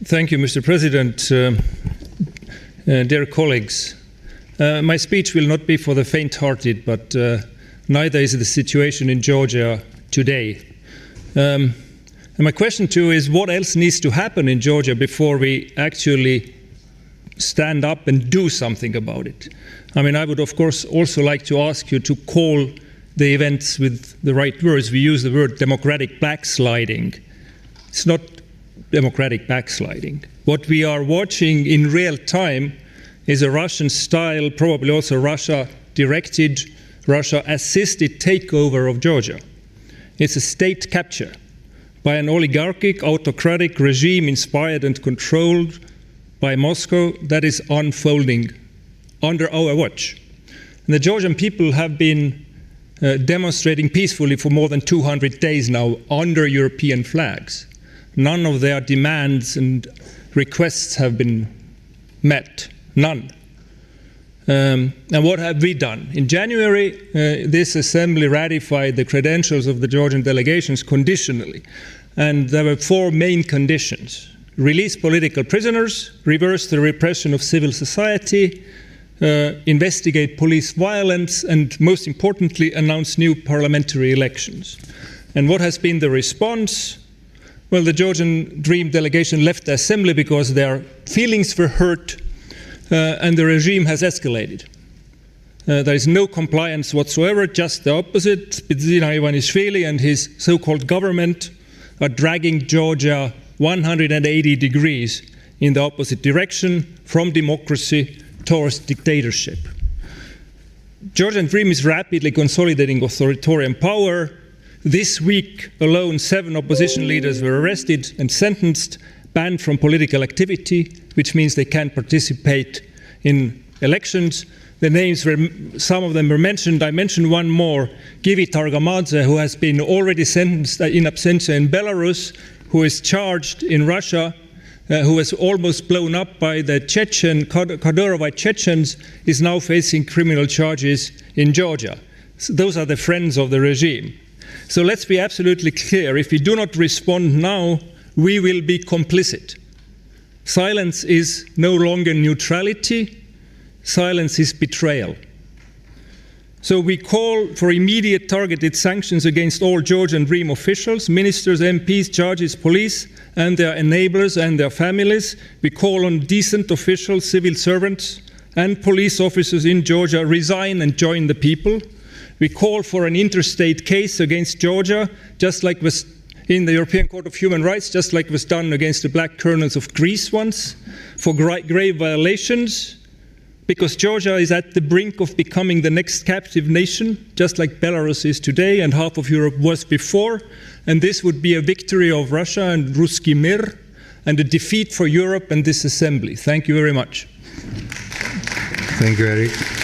Thank you, Mr. President. Dear colleagues, my speech will not be for the faint-hearted, but neither is the situation in Georgia today. And my question to you is, what else needs to happen in Georgia before we actually stand up and do something about it? I mean, I would, of course, also like to ask you to call the events with the right words. We use the word democratic backsliding. It's not democratic backsliding. What we are watching in real time is a Russian-style, probably also Russia-directed, Russia-assisted takeover of Georgia. It's a state capture by an oligarchic, autocratic regime inspired and controlled by Moscow that is unfolding under our watch. And the Georgian people have been demonstrating peacefully for more than 200 days now under European flags. None of their demands and requests have been met. None. And what have we done? In January, this Assembly ratified the credentials of the Georgian delegations conditionally. And there were 4 main conditions: release political prisoners, reverse the repression of civil society, investigate police violence, and most importantly, announce new parliamentary elections. And what has been the response? Well, the Georgian Dream delegation left the Assembly because their feelings were hurt and the regime has escalated. There is no compliance whatsoever, just the opposite. Bidzina Ivanishvili and his so-called government are dragging Georgia 180 degrees in the opposite direction, from democracy towards dictatorship. Georgian Dream is rapidly consolidating authoritarian power. This week alone, 7 opposition leaders were arrested and sentenced, banned from political activity, which means they can't participate in elections. The names were, some of them were mentioned. I mentioned one more, Givi Targamadze, who has been already sentenced in absentia in Belarus, who is charged in Russia, who was almost blown up by the Kadyrovite Chechens, is now facing criminal charges in Georgia. So those are the friends of the regime. So let's be absolutely clear. If we do not respond now, we will be complicit. Silence is no longer neutrality. Silence is betrayal. So we call for immediate targeted sanctions against all Georgian Dream officials, ministers, MPs, judges, police, and their enablers and their families. We call on decent officials, civil servants, and police officers in Georgia resign and join the people. We call for an interstate case against Georgia, just like was in the European Court of Human Rights, just like was done against the Black Colonels of Greece once, for grave violations, because Georgia is at the brink of becoming the next captive nation, just like Belarus is today and half of Europe was before. And this would be a victory of Russia and Russki Mir, and a defeat for Europe and this Assembly. Thank you very much. Thank you, Eric.